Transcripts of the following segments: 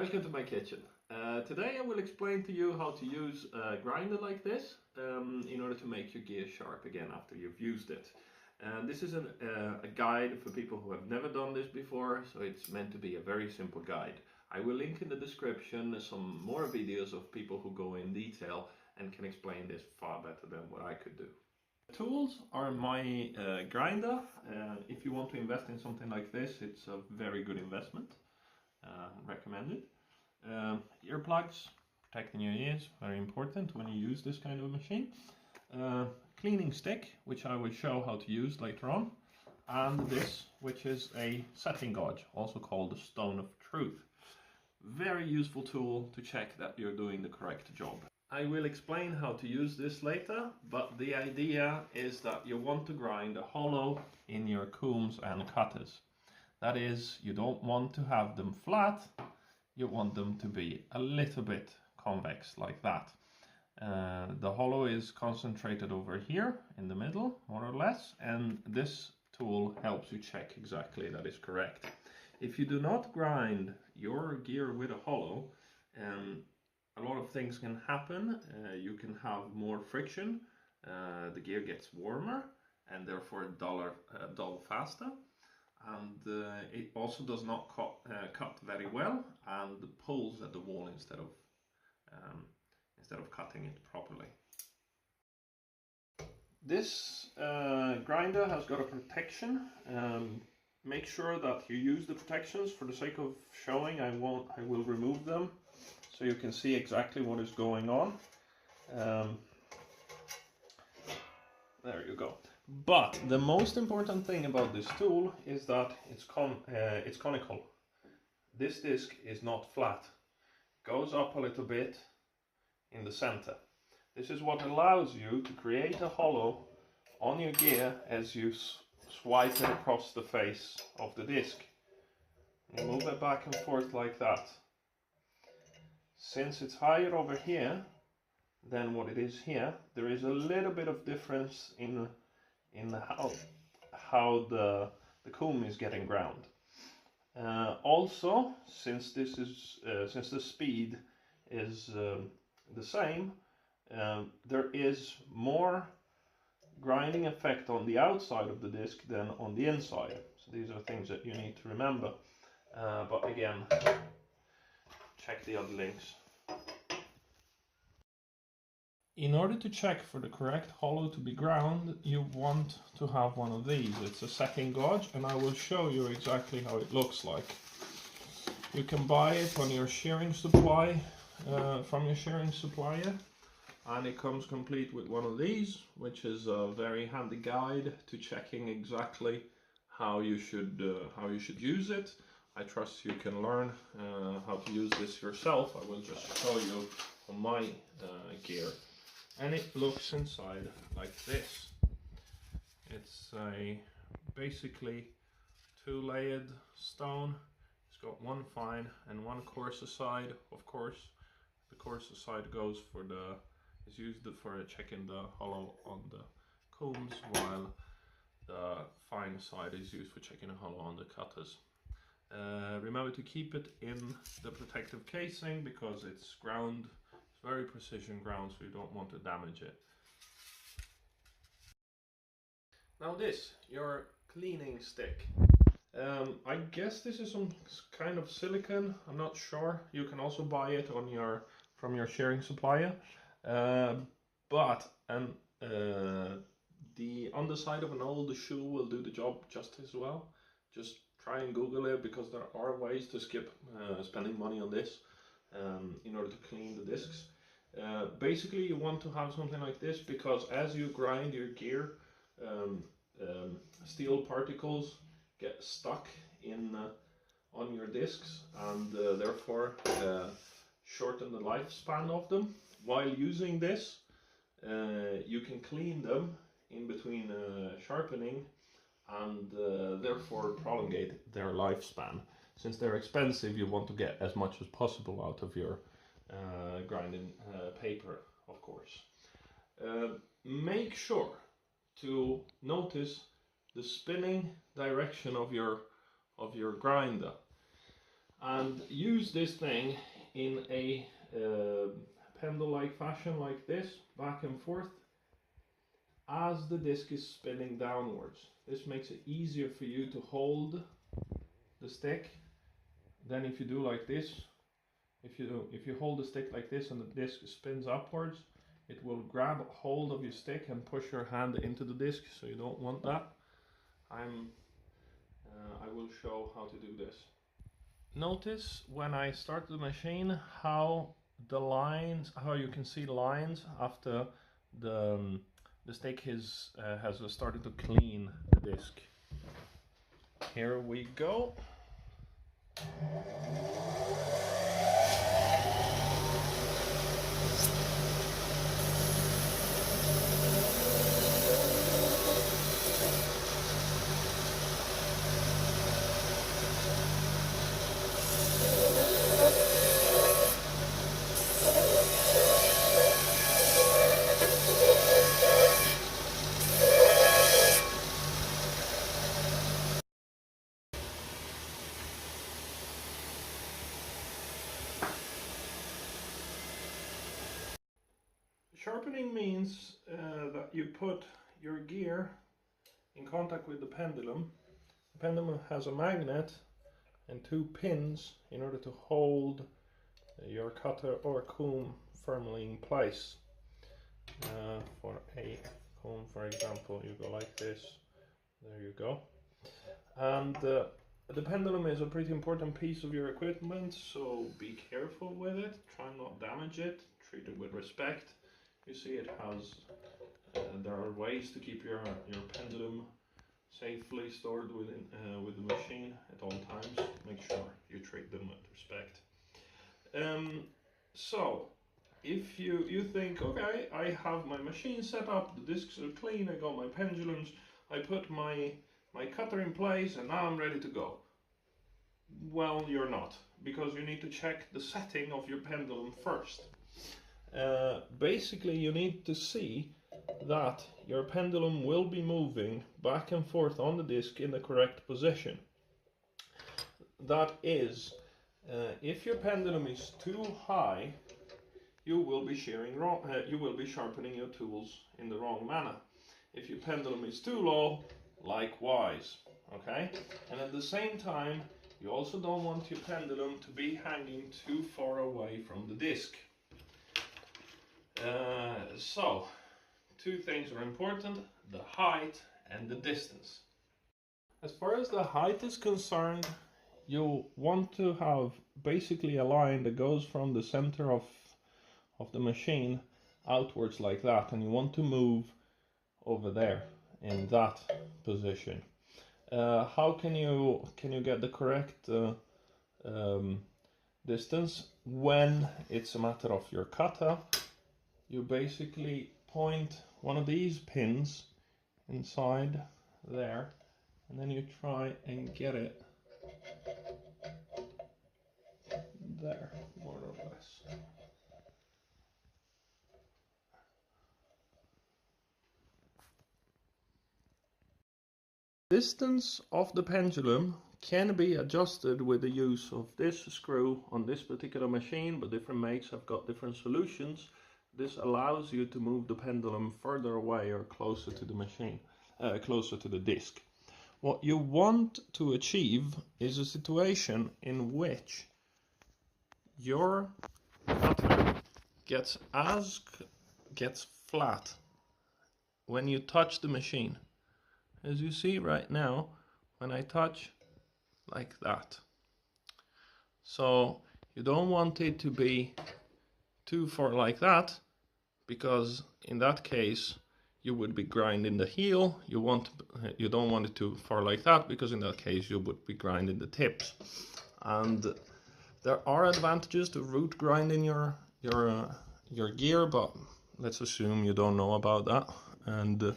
Welcome to my kitchen. Today I will explain to you how to use a grinder like this in order to make your gear sharp again after you've used it. This is a guide for people who have never done this before, so it's meant to be a very simple guide. I will link in the description some more videos of people who go in detail and can explain this far better than what I could do. The tools are my grinder. If you want to invest in something like this, it's a very good investment. Recommended. Earplugs, protecting your ears, very important when you use this kind of a machine. Cleaning stick, which I will show how to use later on, and this, which is a setting gauge, also called the stone of truth. Very useful tool to check that you're doing the correct job. I will explain how to use this later, but the idea is that you want to grind a hollow in your combs and cutters. That is, you don't want to have them flat, you want them to be a little bit convex like that. The hollow is concentrated over here in the middle, more or less, and this tool helps you check exactly that is correct. If you do not grind your gear with a hollow, a lot of things can happen. You can have more friction, the gear gets warmer and therefore dull faster. And it also does not cut very well, and pulls at the wall instead of cutting it properly. This grinder has got a protection. Make sure that you use the protections. For the sake of showing, I will remove them so you can see exactly what is going on. There you go. But the most important thing about this tool is that it's conical. This disc is not flat. It goes up a little bit in the center. This is what allows you to create a hollow on your gear as you swipe it across the face of the disc. You move it back and forth like that. Since it's higher over here than what it is here, there is a little bit of difference in how the comb is getting ground. Also, since the speed is the same, there is more grinding effect on the outside of the disc than on the inside. So these are things that you need to remember. But again, check the other links. In order to check for the correct hollow to be ground, you want to have one of these. It's a setting gauge, and I will show you exactly how it looks like. You can buy it on your shearing supply, from your shearing supplier, and it comes complete with one of these, which is a very handy guide to checking exactly how you should use it. I trust you can learn how to use this yourself. I will just show you on my gear. And it looks inside like this. It's a basically two-layered stone. It's got one fine and one coarser side. Of course, the coarser side is used for checking the hollow on the combs, while the fine side is used for checking the hollow on the cutters. Remember to keep it in the protective casing because it's ground. Very precision ground, so you don't want to damage it. Now this, your cleaning stick. I guess this is some kind of silicone, I'm not sure. You can also buy it from your shearing supplier. But the underside of an old shoe will do the job just as well. Just try and Google it, because there are ways to skip spending money on this. In order to clean the discs. Basically you want to have something like this because as you grind your gear, steel particles get stuck on your discs, and therefore shorten the lifespan of them. While using this, you can clean them in between sharpening, and therefore prolongate their lifespan. Since they're expensive, you want to get as much as possible out of your grinding paper, of course. Make sure to notice the spinning direction of your grinder. and use this thing in a pendule-like fashion like this, back and forth, as the disc is spinning downwards. This makes it easier for you to hold the stick than if you do like this. If you hold the stick like this and the disc spins upwards, it will grab hold of your stick and push your hand into the disc, so you don't want that. I will show how to do this. Notice when I start the machine how you can see lines after the stick has started to clean the disc. Here we go. Sharpening means that you put your gear in contact with the pendulum. The pendulum has a magnet and two pins in order to hold your cutter or comb firmly in place. For a comb, for example, you go like this. There you go. And the pendulum is a pretty important piece of your equipment, so be careful with it. Try not damage it. Treat it with respect. You see it has, there are ways to keep your pendulum safely stored with the machine at all times. Make sure you treat them with respect. So, if you think, okay, I have my machine set up, the discs are clean, I got my pendulums, I put my cutter in place and now I'm ready to go. Well, you're not, because you need to check the setting of your pendulum first. Basically, you need to see that your pendulum will be moving back and forth on the disc in the correct position. That is, if your pendulum is too high, you will be sharpening your tools in the wrong manner. If your pendulum is too low, likewise. Okay? And at the same time, you also don't want your pendulum to be hanging too far away from the disc. So, two things are important: the height and the distance. As far as the height is concerned, you want to have basically a line that goes from the center of the machine outwards like that, and you want to move over there in that position. How can you get the correct distance when it's a matter of your cutter? You basically point one of these pins inside there, and then you try and get it there, more or less. Distance of the pendulum can be adjusted with the use of this screw on this particular machine, but different makes have got different solutions. This allows you to move the pendulum further away or closer to the machine, closer to the disc. What you want to achieve is a situation in which your cutter gets flat when you touch the machine. As you see right now, when I touch like that. So you don't want it to be too far like that, because in that case you would be grinding the heel. You don't want it too far like that, because in that case you would be grinding the tips. And there are advantages to root grinding your gear, but let's assume you don't know about that, and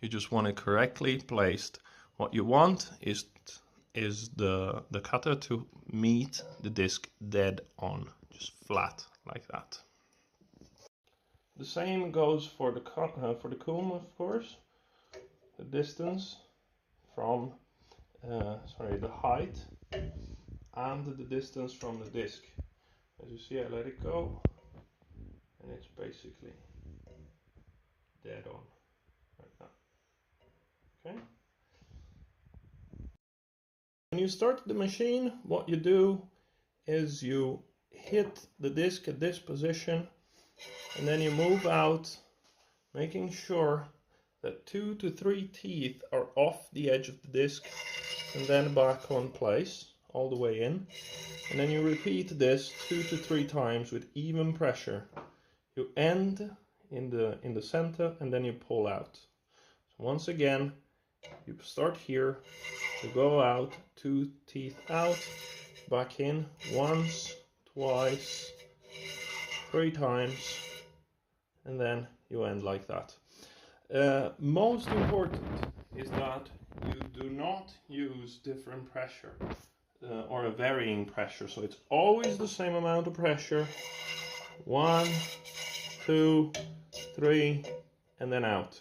you just want it correctly placed. What you want is the cutter to meet the disc dead on, just flat like that. The same goes for the comb, of course. The distance from the height and the distance from the disc. As you see, I let it go and it's basically dead on right now. Okay. When you start the machine, what you do is you hit the disc at this position and then you move out, making sure that 2 to 3 teeth are off the edge of the disc and then back on place all the way in. And then you repeat this 2 to 3 times with even pressure. You end in the center and then you pull out. So once again, you start here, you go out, 2 teeth out, back in, once, twice, 3 times, and then you end like that. Most important is that you do not use different pressure or a varying pressure, so it's always the same amount of pressure. 1, 2, 3, and then out.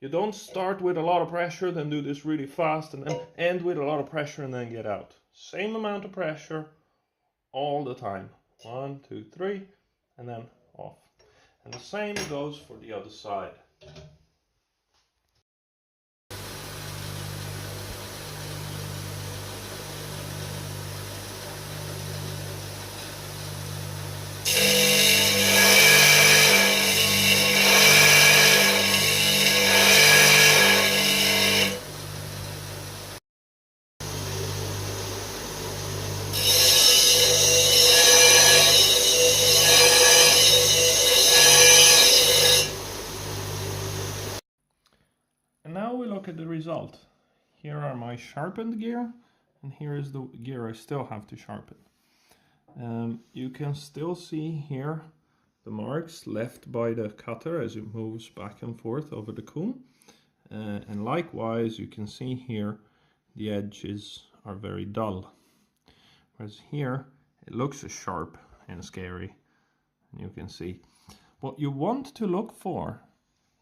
You don't start with a lot of pressure, then do this really fast, and then end with a lot of pressure and then get out. Same amount of pressure all the time. 1, 2, 3, and then off. And the same goes for the other side. And now we look at the result. Here are my sharpened gear, and here is the gear I still have to sharpen. You can still see here the marks left by the cutter as it moves back and forth over the comb. And likewise, you can see here the edges are very dull. Whereas here it looks sharp and scary. And you can see what you want to look for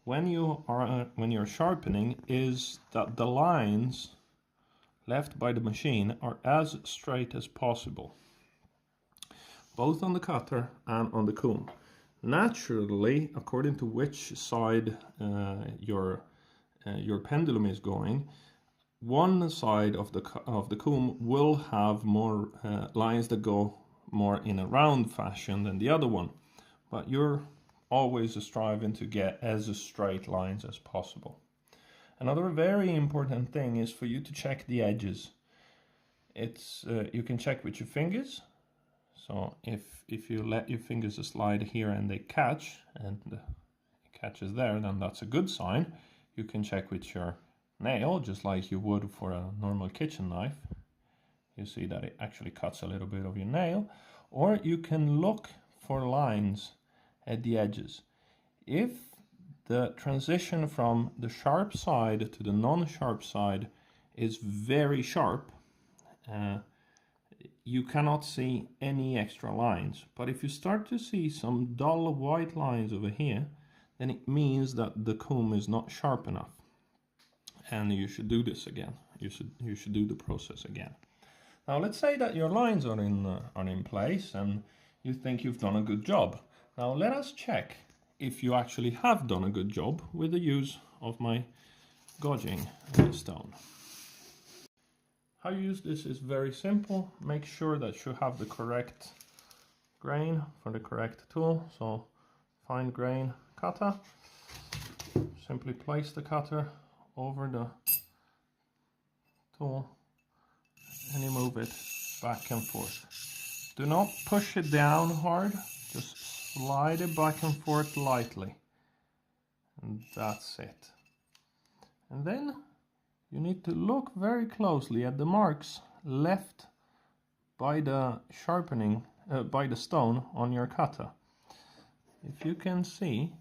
when you're sharpening is that the lines left by the machine are as straight as possible, both on the cutter and on the comb. Naturally, according to which side your pendulum is going, one side of the comb will have more lines that go more in a round fashion than the other one, but you're always striving to get as straight lines as possible. Another very important thing is for you to check the edges. It's you can check with your fingers. So if you let your fingers slide here and they catch, and it catches there, then that's a good sign. You can check with your nail, just like you would for a normal kitchen knife. You see that it actually cuts a little bit of your nail. Or you can look for lines at the edges. If the transition from the sharp side to the non-sharp side is very sharp, you cannot see any extra lines. But if you start to see some dull white lines over here, then it means that the comb is not sharp enough, and you should do this again. You should do the process again. Now let's say that your lines are in place and you think you've done a good job. Now let us check if you actually have done a good job with the use of my gauging stone. How you use this is very simple. Make sure that you have the correct grain for the correct tool. So fine grain cutter. Simply place the cutter over the tool and you move it back and forth. Do not push it down hard, just slide it back and forth lightly, and that's it. And then you need to look very closely at the marks left by the sharpening, by the stone on your cutter. If you can see,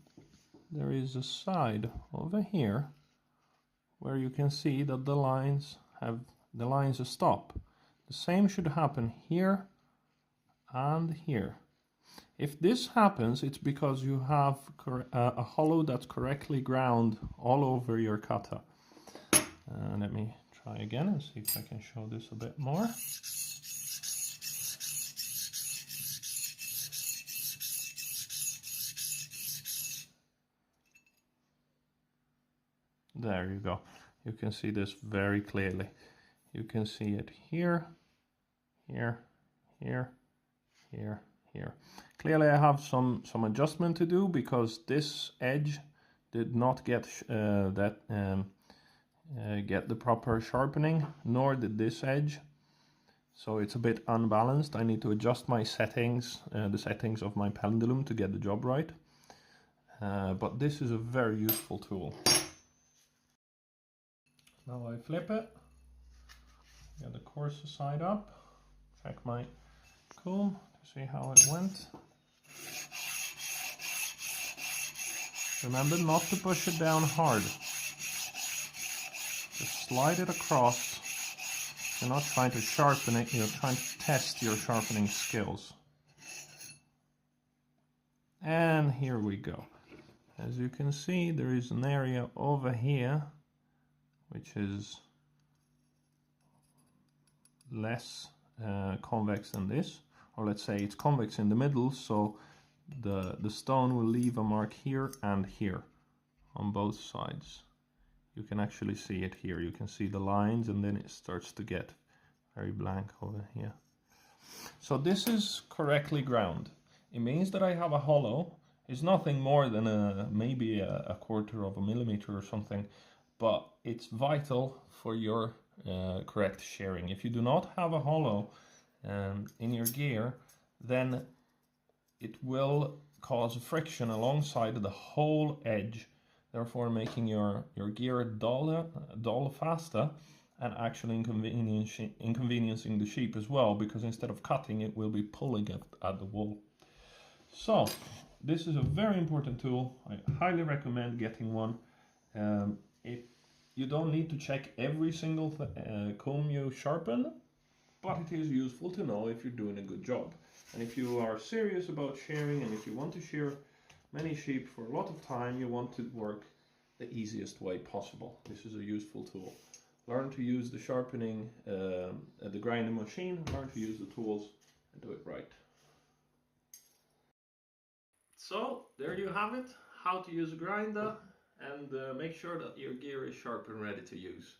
there is a side over here where you can see that the lines stop. The same should happen here and here. If this happens, it's because you have a hollow that's correctly ground all over your cutter. Let me try again and see if I can show this a bit more. There you go. You can see this very clearly. You can see it here, here, here, here, here. Clearly I have some adjustment to do because this edge did not get get the proper sharpening, nor did this edge. So it's a bit unbalanced. I need to adjust my settings, the settings of my pendulum to get the job right. But this is a very useful tool. Now I flip it, get the coarser side up, check my comb to see how it went. Remember not to push it down hard. Just slide it across. You're not trying to sharpen it, you're trying to test your sharpening skills. And here we go. As you can see, there is an area over here which is less convex than this, or let's say it's convex in the middle, so the stone will leave a mark here and here on both sides. You can actually see it here. You can see the lines, and then it starts to get very blank over here. So this is correctly ground. It means that I have a hollow. It's nothing more than maybe a quarter of a millimeter or something, but it's vital for your correct shearing. If you do not have a hollow in your gear, then it will cause friction alongside the whole edge, therefore making your gear dull faster and actually inconveniencing the sheep as well, because instead of cutting it will be pulling at the wool. So this is a very important tool. I highly recommend getting one. You don't need to check every single comb you sharpen, but it is useful to know if you're doing a good job. And if you are serious about shearing, and if you want to shear many sheep for a lot of time, you want to work the easiest way possible. This is a useful tool. Learn to use the sharpening, the grinding machine, learn to use the tools and do it right. So there you have it, how to use a grinder, and make sure that your gear is sharp and ready to use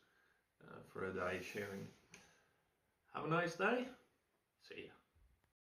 for a die shearing. Have a nice day. See ya.